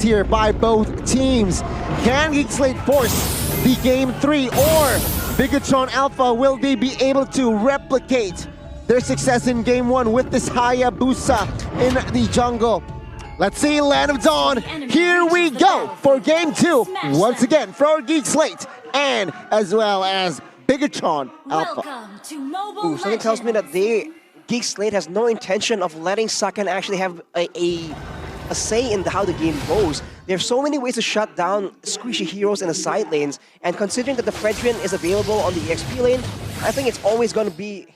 here by both teams. Can Geek Slate force the Game 3 or Bigatron Alpha, will they be able to replicate their success in Game 1 with this Hayabusa in the jungle? Let's see, Land of Dawn, here we go for Game 2, once again for Geek Slate, and as well as Bigatron Alpha. Ooh, something tells me that Geek Slate has no intention of letting Saken actually have a say in how the game goes. There are so many ways to shut down squishy heroes in the side lanes, and considering that the Fredrin is available on the EXP lane, I think it's always going to be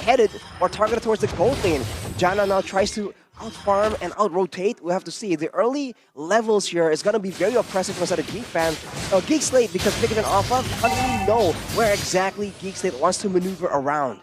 headed or targeted towards the gold lane. Janna now tries to out-farm and out-rotate. We'll have to see. The early levels here is going to be very oppressive for a Geek fan. Geek Slate, because Bigatron Alpha doesn't really know where exactly Geek Slate wants to maneuver around.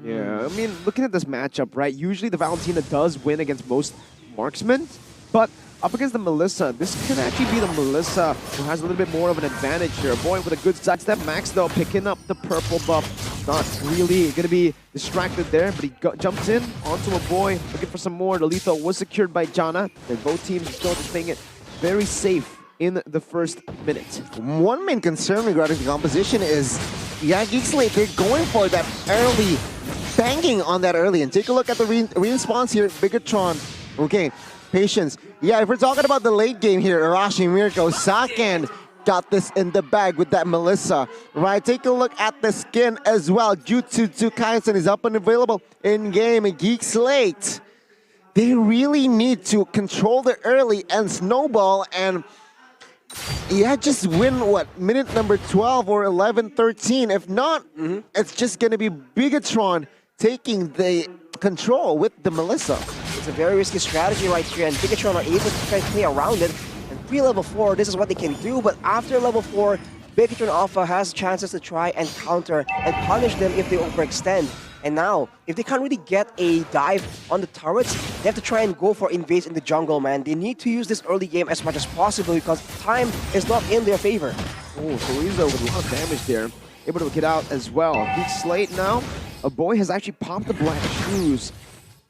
Yeah, I mean, looking at this matchup, right, usually the Valentina does win against most marksmen, but up against the Melissa, this can actually be the Melissa who has a little bit more of an advantage here. Boy, with a good sidestep. Max, though, picking up the purple buff. Not really going to be distracted there, but he jumps in onto a boy, looking for some more. The lethal was secured by Janna, and both teams are still just playing it very safe in the first minute. One main concern regarding the composition is, yeah, Geek Slate, they're going for that early, banging on that early. And take a look at the response here, Bigatron. Okay, patience. Yeah, if we're talking about the late game here, Arashi, Mirko, Saken got this in the bag with that Melissa, right? Take a look at the skin as well. Jutsu Kaisen is up and available in game. Geek Slate, they really need to control the early and snowball and yeah, just win what, minute number 12 or 11, 13. If not, it's just going to be Bigatron taking the control with the Melissa. It's a very risky strategy right here, and Bigatron are able to try to play around it. And pre-level 4, this is what they can do, but after level 4, Bigatron Alpha has chances to try and counter and punish them if they overextend. And now, if they can't really get a dive on the turrets, they have to try and go for invades in the jungle, man. They need to use this early game as much as possible because time is not in their favor. Oh, Sorizo with a lot of damage there. Able to get out as well. Geek Slate now. A boy has actually popped the black shoes.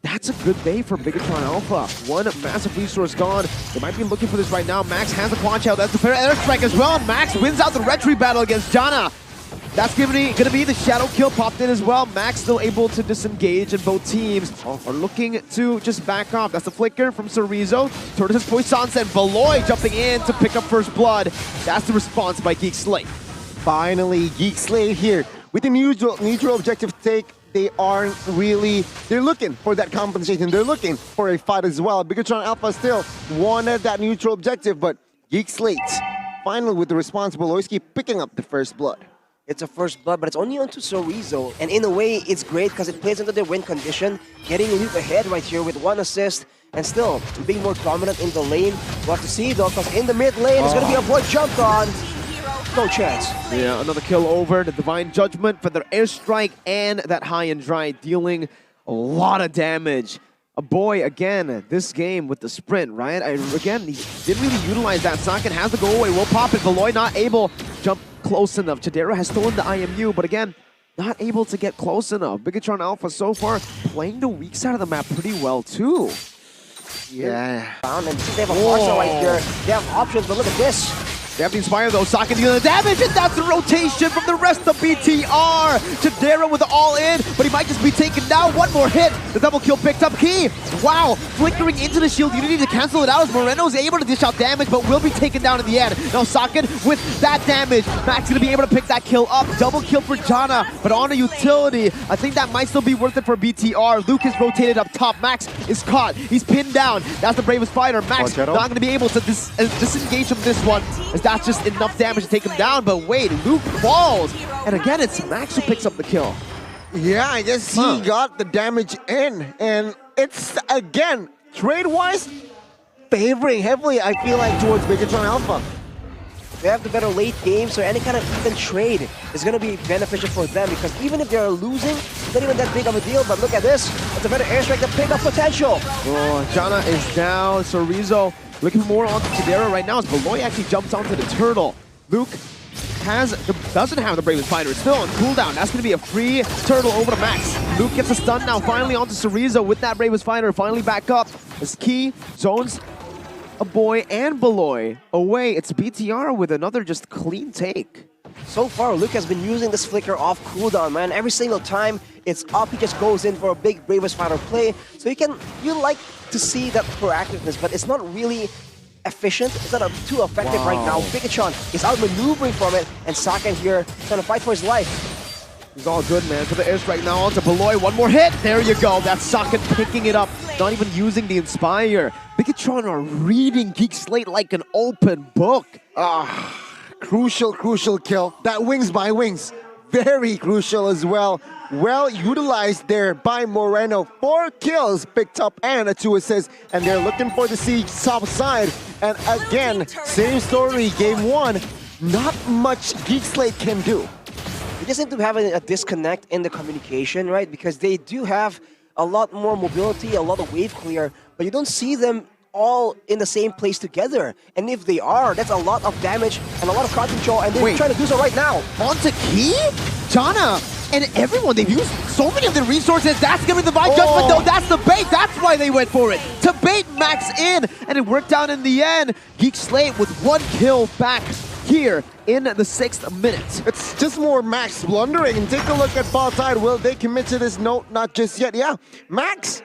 That's a good day for Bigatron Alpha. One massive resource gone. They might be looking for this right now. Max has the Quanch out. That's the fair airstrike as well. Max wins out the retry battle against Janna. That's gonna be the shadow kill popped in as well. Max still able to disengage, and both teams are looking to just back off. That's the flicker from Sorizo. Tortoise Poissons and Valoy jumping in to pick up first blood. That's the response by Geek Slate. Finally, Geek Slate here with the neutral objective take. They aren't really, they're looking for that compensation. They're looking for a fight as well. Bigatron Alpha still wanted that neutral objective, but Geek Slate finally with the responsible Loisky picking up the first blood. It's a first blood, but it's only onto Sorizo. And in a way, it's great because it plays into their win condition, getting a loop ahead right here with 1 assist, and still being more dominant in the lane. We'll have to see though, because in the mid lane, it's going to be a boy jumped on. No chance. Yeah, another kill over. The Divine Judgment for their airstrike and that high and dry, dealing a lot of damage. A boy, again, this game with the sprint, right? Again, he didn't really utilize that. Saken has to go away. We'll pop it. Valoy not able to jump close enough. Chidera has stolen the IMU, but again, not able to get close enough. Bigatron Alpha so far playing the weak side of the map pretty well, too. Yeah. And they have a parcel right here. They have options, but look at this. They have the Inspire though, Saken dealing the damage, and that's the rotation from the rest of BTR. Chidera with the all-in, but he might just be taken down. One more hit, the double kill picked up. Key, wow, flickering into the shield. You need to cancel it out as Moreno is able to dish out damage, but will be taken down in the end. Now Saken with that damage, Max gonna be able to pick that kill up. Double kill for Janna, but on a utility, I think that might still be worth it for BTR. Luke is rotated up top. Max is caught. He's pinned down. That's the bravest fighter. Max not gonna be able to disengage from this one. That's just enough damage to take him down, but wait, Luke falls. And again, it's Max who picks up the kill. Yeah, I guess he got the damage in, and it's, again, trade-wise, favoring heavily, I feel like, towards Bigatron Alpha. They have the better late game, so any kind of even trade is going to be beneficial for them, because even if they're losing, it's not even that big of a deal, but look at this. It's a better airstrike to pick up potential. Oh, Janna is down. Sorizo looking more onto Chidera right now as Valoy actually jumps onto the turtle. Luke doesn't have the bravest fighter. It's still on cooldown. That's going to be a free turtle over to Max. Luke gets a stun now finally onto Sorizo with that bravest fighter. Finally back up as Key zones a boy and Beloy away. It's BTR with another just clean take. So far, Luke has been using this flicker off cooldown, man. Every single time it's up, he just goes in for a big Bravest Fighter play. So you like to see that proactiveness, but it's not really efficient. It's not too effective right now. Bigachon is outmaneuvering from it, and Saken here trying to fight for his life. He's all good, man. For the ish right now onto Beloy. One more hit. There you go. That's Saken picking it up. Not even using the Inspire. Bigatron are reading Geek Slate like an open book. Crucial kill. That wings by wings. Very crucial as well. Well utilized there by Moreno. 4 kills picked up and a 2 assists. And they're looking for the siege top side. And again, same story. Game 1. Not much Geek Slate can do. They just seem to have a disconnect in the communication, right? Because they do have a lot more mobility, a lot of wave clear, but you don't see them all in the same place together. And if they are, that's a lot of damage and a lot of crowd control, and they're trying to do so right now. Onto Key? Jana and everyone, they've used so many of their resources. That's gonna be the Divine Judgment though. That's the bait. That's why they went for it. To bait Max in, and it worked out in the end. Geek Slate with 1 kill back here in the 6th minute. It's just more Max blundering. And take a look at ball side. Will they commit to this? No, not just yet. Yeah, Max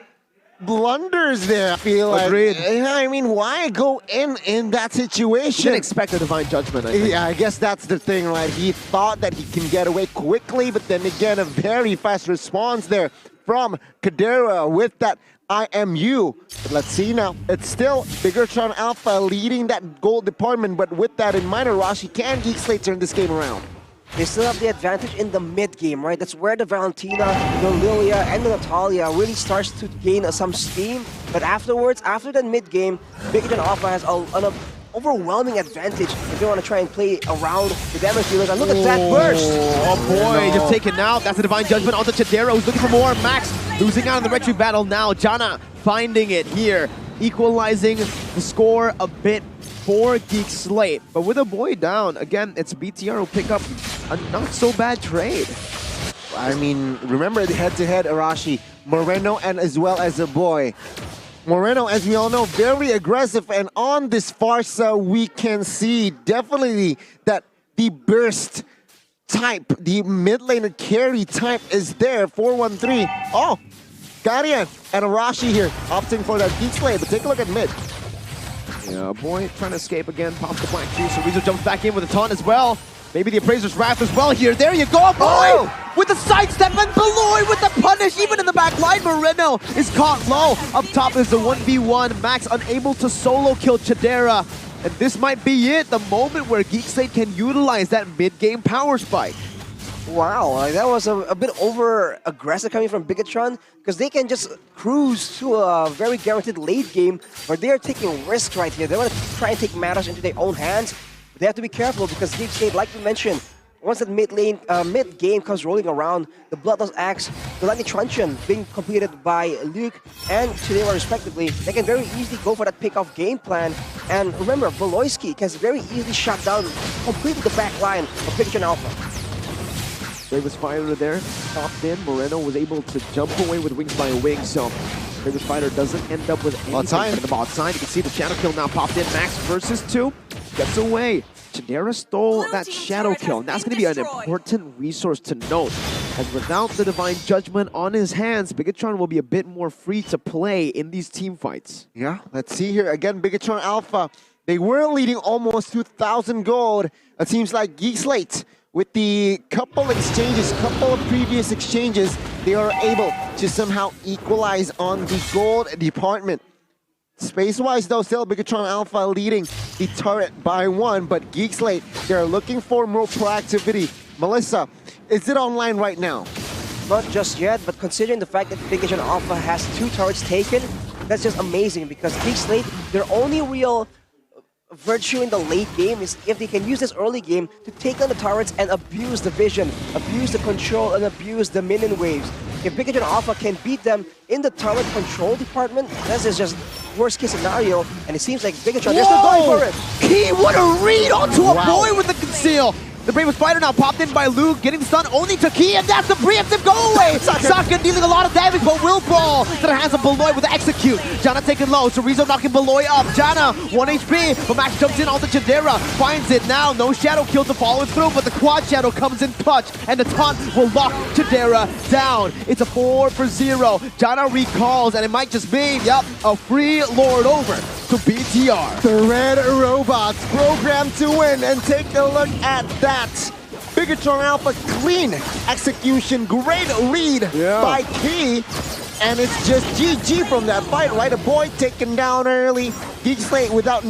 blunders there. I feel like. Agreed. I mean, why go in that situation? Didn't expect a Divine Judgment, I think. Yeah, I guess that's the thing, right? He thought that he can get away quickly, but then again, a very fast response there from Kadira with that IMU. But let's see now. It's still Bigatron Alpha leading that gold department, but with that in mind, Arashi can Geek Slate turn this game around. They still have the advantage in the mid game, right? That's where the Valentina, the Lilia, and the Natalia really starts to gain some steam. But afterwards, after the mid game, Bigatron Alpha has an overwhelming advantage if they want to try and play around the damage dealers. And look at that burst! Oh boy, just taken out. That's a Divine Judgment onto Chidera, who's looking for more. Max losing out in the retreat battle now. Jana finding it here, equalizing the score a bit for Geek Slate. But with a boy down, again, it's BTR who pick up a not so bad trade. I mean, remember the head-to-head Arashi, Moreno, and as well as a boy. Moreno, as we all know, very aggressive, and on this Farsa, we can see definitely that the burst type, the mid laner carry type is there. 4-1-3. Oh, Guardian and Arashi here opting for that Geek Slate, but take a look at mid. Yeah, boy trying to escape again, pops the Black Q, so Rizzo jumps back in with a taunt as well. Maybe the Appraiser's Wrath as well here. There you go, boy! With the sidestep and Beloy with the punish, even in the back line. Moreno is caught low. Up top is the 1v1. Max unable to solo kill Chidera. And this might be it, the moment where Geek Slate can utilize that mid-game power spike. Wow, that was a bit over-aggressive coming from Bigatron, because they can just cruise to a very guaranteed late game, but they are taking risks right here. They want to try and take matters into their own hands. They have to be careful because Geek Slate, like you mentioned, once that mid game comes rolling around, the Bloodlust Axe, the Lightning Truncheon being completed by Luke and Chidera respectively, they can very easily go for that pick-off game plan. And remember, Beloyski can very easily shut down completely the back line of Bigatron Alpha. Bravest Fighter there, popped in. Moreno was able to jump away with wings by a wing, so Bravest Fighter doesn't end up with anything at the bot side. You can see the Shadow Kill now popped in. Max versus 2, gets away. Chidera stole that Shadow Kill, and that's going to be an important resource to note. As without the Divine Judgment on his hands, Bigatron will be a bit more free to play in these team fights. Yeah, let's see here. Again, Bigatron Alpha, they were leading almost 2,000 gold. It seems like Geek Slate, with the couple of previous exchanges, they are able to somehow equalize on the gold department. Space-wise, though, still Bigatron Alpha leading the turret by 1, but Geek Slate, they're looking for more proactivity. Melissa, is it online right now? Not just yet, but considering the fact that Bigatron Alpha has 2 turrets taken, that's just amazing because Geek Slate, their only real virtue in the late game is if they can use this early game to take on the turrets and abuse the vision, abuse the control, and abuse the minion waves. If Bigatron Alpha can beat them in the turret control department, this is just worst case scenario, and it seems like Bigatron, they're still going for it. Key, what a read onto a boy with the conceal. The Brave Spider now popped in by Luke, getting the stun only to Key, and that's the preemptive go away! Saka dealing a lot of damage, but will fall to the hands of Beloy with the execute. Janna taking low, Chorizo knocking Beloy up. Janna, 1 HP, but Max jumps in onto Chidera, finds it now. No shadow kill to follow through, but the quad shadow comes in clutch, and the taunt will lock Chidera down. It's a 4 for 0. Janna recalls, and it might just be, yep, a free Lord over to BTR. The Red Robots programmed to win, and take a look at that. Bigatron Alpha, clean execution, great lead by Key, and it's just GG from that fight, right? A boy taken down early. Geek Slate without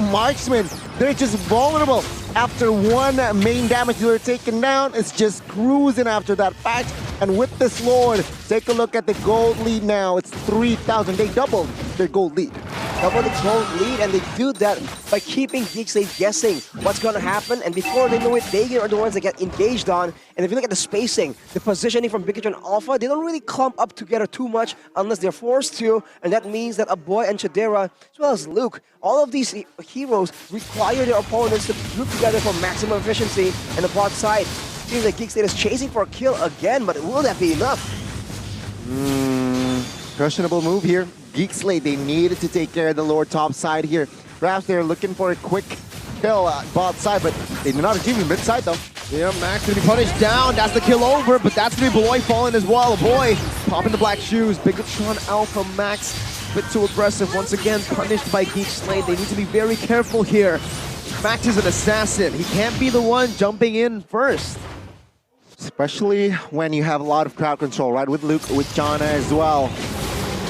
marksman, they're just vulnerable. After one main damage dealer taken down, it's just cruising after that fight. And with this Lord, take a look at the gold lead now. It's 3,000. They doubled their gold lead. Double the gold lead, and they do that by keeping Geek Slate guessing what's going to happen. And before they know it, they are the ones that get engaged on. And if you look at the spacing, the positioning from Bigatron Alpha, they don't really clump up together too much unless they're forced to. And that means that a boy and Chidera, as well as Luke, all of these heroes require their opponents to group together for maximum efficiency. And the bot side seems like Geek Slate is chasing for a kill again, but will that be enough? Questionable move here. Geek Slate, they needed to take care of the Lord top side here. Perhaps they're looking for a quick kill bot side, but they did not achieve it mid side though. Yeah, Max gonna be punished down. That's the kill over, but that's gonna be Beloy falling as well. Boy, popping the black shoes. Bigatron Alpha Max, a bit too aggressive. Once again, punished by Geek Slate. They need to be very careful here. Max is an assassin. He can't be the one jumping in first. Especially when you have a lot of crowd control, right? With Luke, with Janna as well.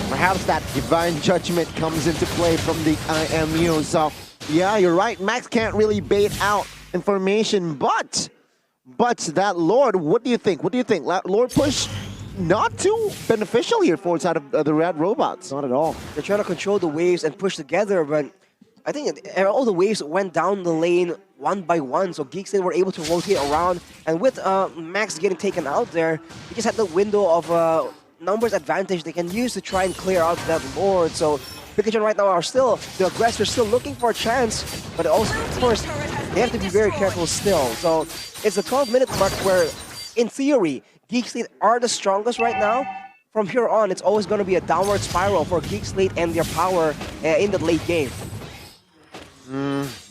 Perhaps that divine judgment comes into play from the IMU. So, yeah, you're right. Max can't really bait out information, but that Lord, what do you think? What do you think? Lord push, not too beneficial here for side of the Red Robots. Not at all. They're trying to control the waves and push together, but I think all the waves went down the lane one by one, so Geek Slate were able to rotate around. And with Max getting taken out there, they just had the window of numbers advantage they can use to try and clear out that Lord. So Bigatron right now are still, the aggressors still looking for a chance, but also, of course, they have to be very careful still. So it's the 12-minute mark where, in theory, Geek Slate are the strongest right now. From here on, it's always going to be a downward spiral for Geek Slate and their power in the late game.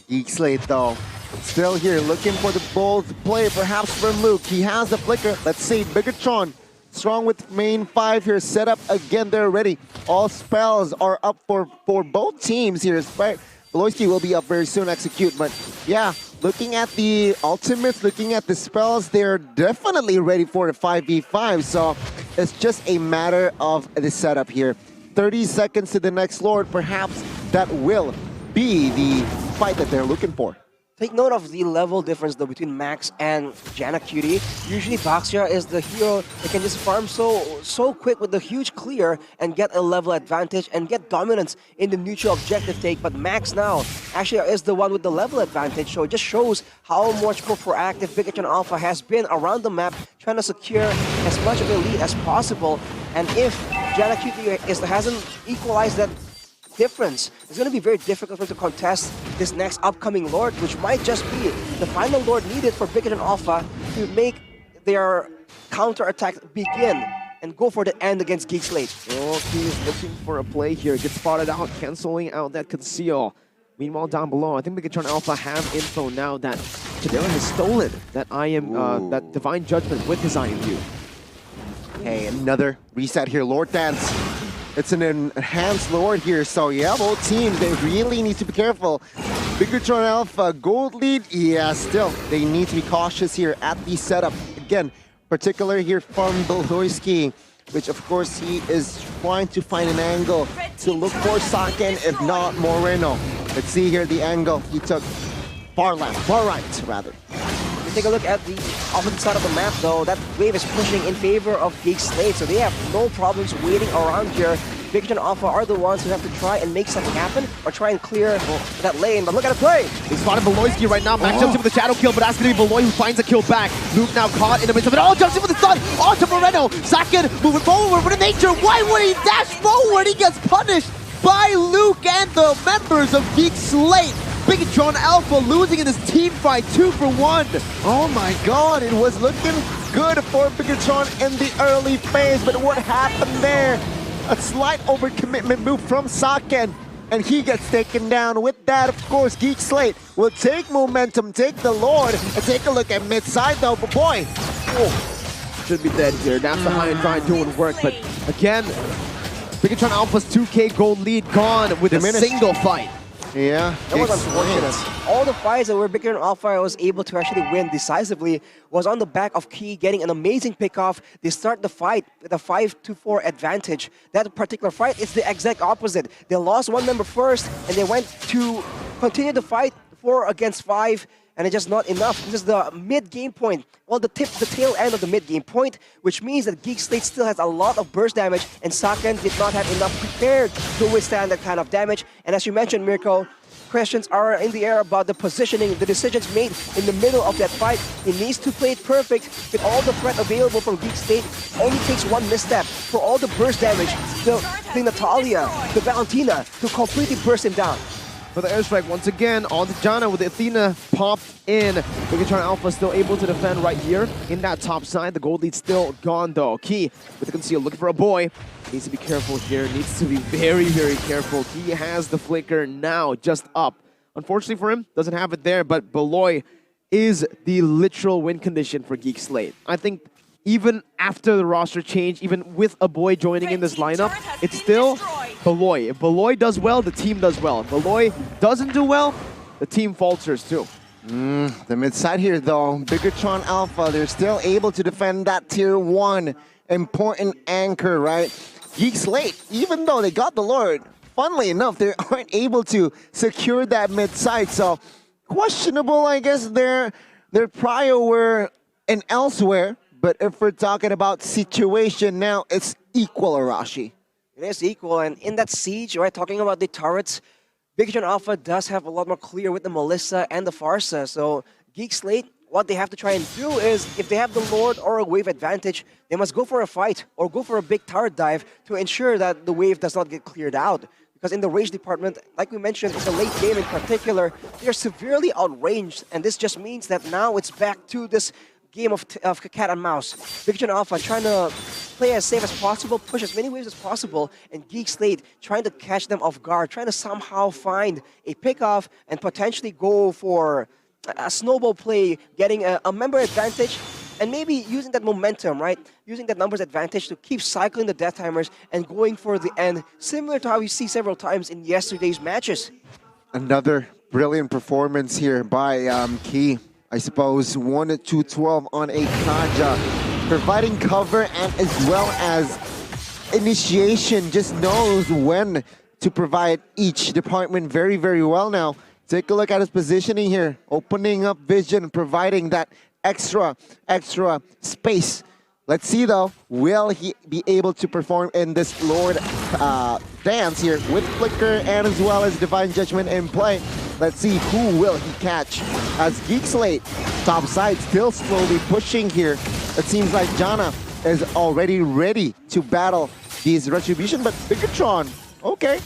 Geek Slate though, still here looking for the bold play, perhaps from Luke. He has the flicker. Let's see, Bigatron strong with main 5 here, set up again, they're ready. All spells are up for both teams here. Beloyski will be up very soon, execute, but yeah, looking at the ultimates, looking at the spells, they're definitely ready for a 5v5, so it's just a matter of the setup here. 30 seconds to the next Lord, perhaps that will be the fight that they're looking for. Take note of the level difference though between Max and Janna Cutie. Usually Baxia is the hero that can just farm so quick with the huge clear and get a level advantage and get dominance in the neutral objective take. But Max now actually is the one with the level advantage, so it just shows how much more proactive Bigatron Alpha has been around the map, trying to secure as much of a lead as possible. And if Janna Cutie hasn't equalized that difference, it's going to be very difficult for them to contest this next upcoming Lord, which might just be the final Lord needed for Bigatron Alpha to make their counter-attack begin and go for the end against Geek Slate. Oh, he's looking for a play here. Gets spotted out, canceling out that conceal. Meanwhile, down below, I think Bigatron Alpha have info now that Chidera has stolen that that Divine Judgment with his IMU. Okay, another reset here. Lord Dance. It's an enhanced Lord here, so yeah, both teams, they really need to be careful. Bigatron Alpha, gold lead, yeah, still, they need to be cautious here at the setup. Again, particular here from Beloyski, which of course he is trying to find an angle to look for Saken, if not Moreno. Let's see here the angle he took. Far left, far right, rather. Take a look at the opposite side of the map though. That wave is pushing in favor of Geek Slate, so they have no problems waiting around here. Bigatron Alpha are the ones who have to try and make something happen or try and clear that lane, but look at it play! They spotted Beloyski right now. Max jumps in with the shadow kill, but that's going to be Beloy who finds a kill back. Luke now caught in the midst of it all, jumps in with the stun onto Moreno. Saken moving forward with a nature. Why would he dash forward? He gets punished by Luke and the members of Geek Slate. Bigatron Alpha losing in this team fight 2 for 1. Oh my god, it was looking good for Bigatron in the early phase, but what happened there? A slight overcommitment move from Saken, and he gets taken down. With that, of course, Geek Slate will take momentum, take the Lord, and take a look at mid-side though, but boy, Should be dead here. That's the high and dry doing work, but again, Bigatron Alpha's 2K gold lead gone with a single fight. yeah, That was unfortunate. All the fights that were Big and Alpha was able to actually win decisively was on the back of Key getting an amazing pickoff. They start the fight with a 5-4 advantage. That particular fight is the exact opposite. They lost one member first, and they went to continue the fight 4 against 5, and it's just not enough. This is the mid-game point, well, the tail end of the mid-game point, which means that Geek Slate still has a lot of burst damage, and Saken did not have enough prepared to withstand that kind of damage. And as you mentioned, Mirko, questions are in the air about the positioning, the decisions made in the middle of that fight. He needs to play it perfect with all the threat available from Geek Slate. Only takes one misstep for all the burst damage, the Natalia, the Valentina, to completely burst him down. For the airstrike once again on to Jana with the Athena popped in. Bigatron Alpha still able to defend right here in that top side. The gold lead's still gone though. Key with the conceal looking for a boy. Needs to be careful here. Needs to be very, very careful. He has the flicker now just up. Unfortunately for him, doesn't have it there, but Beloy is the literal win condition for Geek Slate. I think even after the roster change, even with a boy joining in this lineup, it's still Beloy. If Beloy does well, the team does well. If Beloy doesn't do well, the team falters too. The mid-side here though, Bigatron Alpha, they're still able to defend that tier 1 important anchor, right? Geek Slate, even though they got the Lord, funnily enough, they aren't able to secure that mid-side. So questionable, I guess, their prior were and elsewhere. But if we're talking about situation now, it's equal, Arashi. It is equal, and in that siege, right, talking about the turrets, Bigatron Alpha does have a lot more clear with the Melissa and the Farsa. So Geek Slate, what they have to try and do is, if they have the Lord or a wave advantage, they must go for a fight or go for a big turret dive to ensure that the wave does not get cleared out. Because in the rage department, like we mentioned, in the late game in particular, they're severely outranged, and this just means that now it's back to this game of cat and mouse. Bigatron Alpha trying to play as safe as possible, push as many waves as possible, and Geek Slate trying to catch them off guard, trying to somehow find a pickoff and potentially go for a snowball play, getting a member advantage, and maybe using that momentum, right? Using that numbers advantage to keep cycling the death timers and going for the end, similar to how we see several times in yesterday's matches. Another brilliant performance here by Key. I suppose 1-2-12 on a Kaja, providing cover and as well as initiation, just knows when to provide each department very, very well now. Take a look at his positioning here, opening up vision, providing that extra space. Let's see though, will he be able to perform in this Lord dance here with Flicker and as well as Divine Judgment in play. Let's see who will he catch as Geek Slate, top side, still slowly pushing here. It seems like Jana is already ready to battle these Retribution, but Bigatron, okay,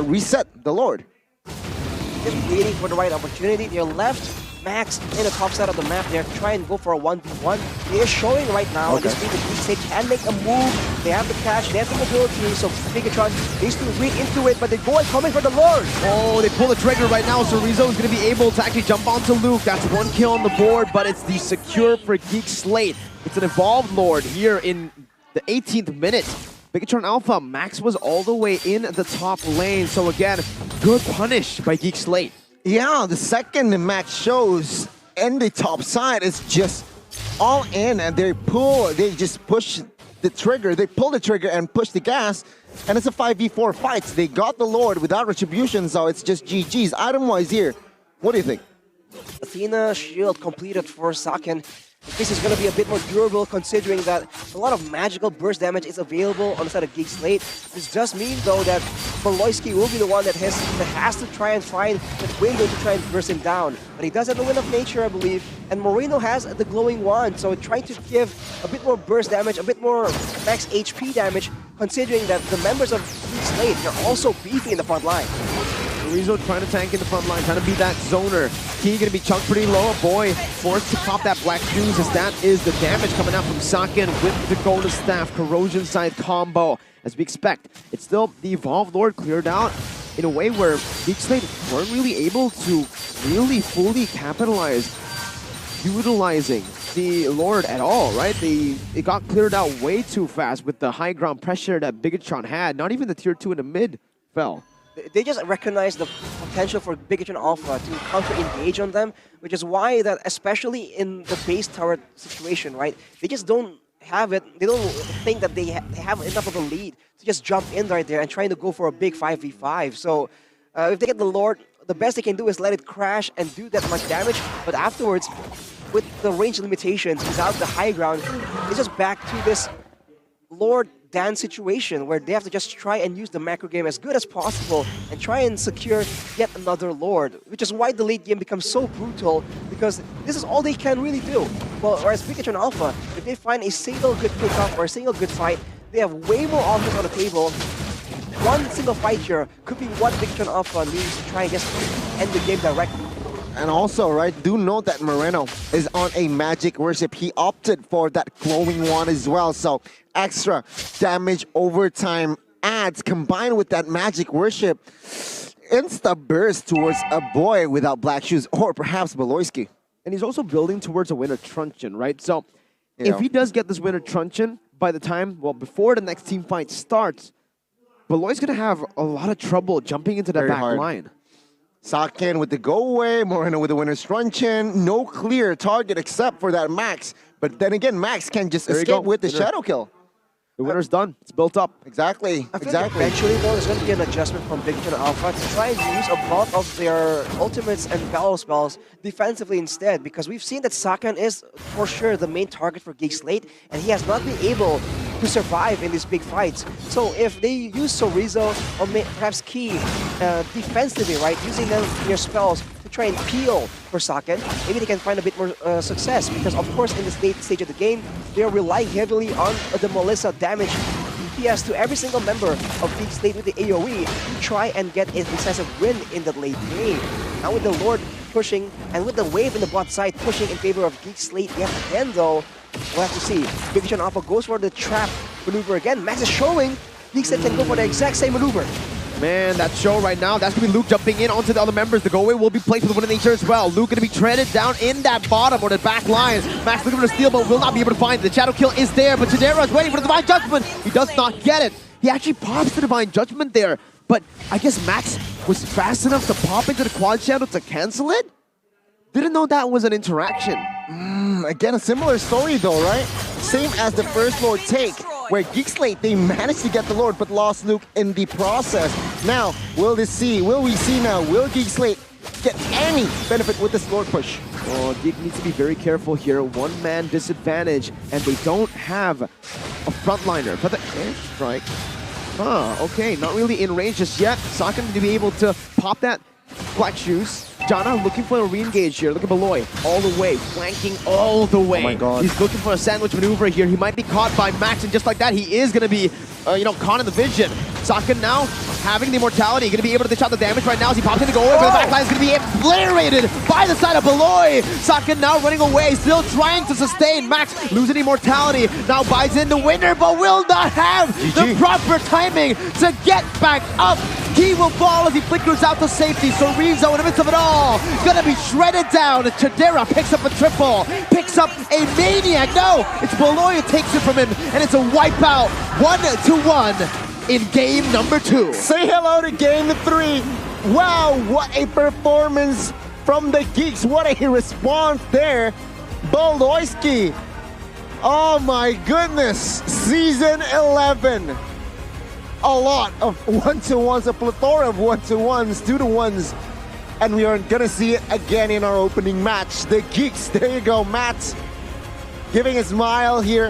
reset the Lord. Just waiting for the right opportunity. They're left Max in the top side of the map. They're trying to go for a 1v1. They're showing right now, and this means that Geek Slate can make a move. They have the cash, they have the mobility, so Bigatron needs to read into it, but they go and coming for the Lord. Oh, they pull the trigger right now, so Rizzo is going to be able to actually jump onto Luke. That's one kill on the board, but it's the secure for Geek Slate. It's an evolved Lord here in the 18th minute. Bigatron Alpha, Max was all the way in the top lane, so again, good punish by Geek Slate. Yeah, the second Max shows in the top side is just all in, and they just push the trigger, they pull the trigger and push the gas, and it's a 5v4 fight. They got the Lord without retribution, so it's just GG's. Item-wise here, what do you think? Athena shield completed for Saken. This is going to be a bit more durable considering that a lot of magical burst damage is available on the side of Geek Slate. This does mean though that Beloyski will be the one that has to try and find that window to try and burst him down. But he does have the Wind of Nature, I believe, and Moreno has the Glowing Wand, so trying to give a bit more burst damage, a bit more max HP damage, considering that the members of Geek Slate are also beefy in the front line. Rizzo trying to tank in the front line, trying to be that zoner. Key gonna be chunked pretty low. Boy, forced to pop that black shoes as that is the damage coming out from Saken with the golden staff corrosion side combo. As we expect, it's still the Evolved Lord cleared out in a way where Geek Slate weren't really able to really fully capitalize utilizing the Lord at all, right? It got cleared out way too fast with the high ground pressure that Bigatron had. Not even the tier 2 in the mid fell. They just recognize the potential for Bigatron Alpha to counter-engage on them, which is why that, especially in the base tower situation, right? They just don't have it. They don't think that they have enough of a lead to just jump in right there and trying to go for a big 5v5. So if they get the Lord, the best they can do is let it crash and do that much damage, but afterwards, with the range limitations, without the high ground, it's just back to this Lord dance situation where they have to just try and use the macro game as good as possible and try and secure yet another Lord, which is why the late game becomes so brutal, because this is all they can really do. Well, whereas Bigatron Alpha, if they find a single good pickup or a single good fight, they have way more options on the table. One single fight here could be what Bigatron Alpha needs to try and just end the game directly. And also, right, do note that Moreno is on a magic worship. He opted for that glowing one as well. So extra damage overtime adds combined with that magic worship. Insta burst towards a boy without black shoes, or perhaps Beloyski. And he's also building towards a winner truncheon, right? So if he does get this winner truncheon by the time, well, before the next team fight starts, Beloy's going to have a lot of trouble jumping into that back line. Saken with the go away, Moreno with the winner's truncheon. No clear target except for that Max. But then again, Max can just escape with the shadow kill. The winner's done. It's built up. Exactly. I think eventually, though, there's going to be an adjustment from Bigatron Alpha to try and use a lot of their ultimates and battle spells defensively instead, because we've seen that Saken is for sure the main target for Geek Slate, and he has not been able to survive in these big fights. So if they use Sorizo or perhaps Key defensively, right, using their spells to try and peel for Saken, maybe they can find a bit more success, because of course in this late stage of the game, they are relying heavily on the Melissa damage DPS to every single member of Geek Slate with the AoE to try and get a decisive win in the late game. Now with the Lord pushing, and with the wave in the bot side pushing in favor of Geek Slate yet again though, we'll have to see. Bigatron Alpha goes for the trap maneuver again. Max is showing Geek Slate can go for the exact same maneuver. Man, that show right now, that's going to be Luke jumping in onto the other members. The go-away will be placed with the winning nature as well. Luke going to be treaded down in that bottom or the back line. Max looking for the steal, but will not be able to find it. The shadow kill is there, but Chidera is waiting for the Divine Judgment. He does not get it. He actually pops the Divine Judgment there, but I guess Max was fast enough to pop into the quad shadow to cancel it? Didn't know that was an interaction. Again, a similar story though, right? Same as the first Lord take, where Geek Slate, they managed to get the Lord but lost Luke in the process. Now, will we see now, will Geek Slate get any benefit with this Lord push? Oh, Geek needs to be very careful here. One-man disadvantage, and they don't have a frontliner. But the airstrike, okay, not really in range just yet. Saken to be able to pop that black shoes. Jana looking for a re-engage here. Look at Beloy, all the way, flanking all the way. Oh my god. He's looking for a sandwich maneuver here. He might be caught by Max, and just like that, he is going to be, caught in the vision. Saken now having the immortality, going to be able to dish out the damage right now as he pops in to go away. The backline is going to be obliterated by the side of Beloy. Saken now running away, still trying to sustain. Max losing immortality, now buys in the winner, but will not have the proper timing to get back up. He will fall as he flickers out to safety. So Rizzo in the midst of it all, gonna be shredded down. Chidera picks up a triple, picks up a maniac. No, it's Beloy who takes it from him, and it's a wipeout, 1-1 in game number 2. Say hello to game 3. Wow, what a performance from the Geeks. What a response there. Beloyski. Oh my goodness, season 11. A lot of 1-to-1s, a plethora of 1-to-1s, 2-to-1s, and we are gonna see it again in our opening match. The Geeks, there you go, Matt, giving a smile here.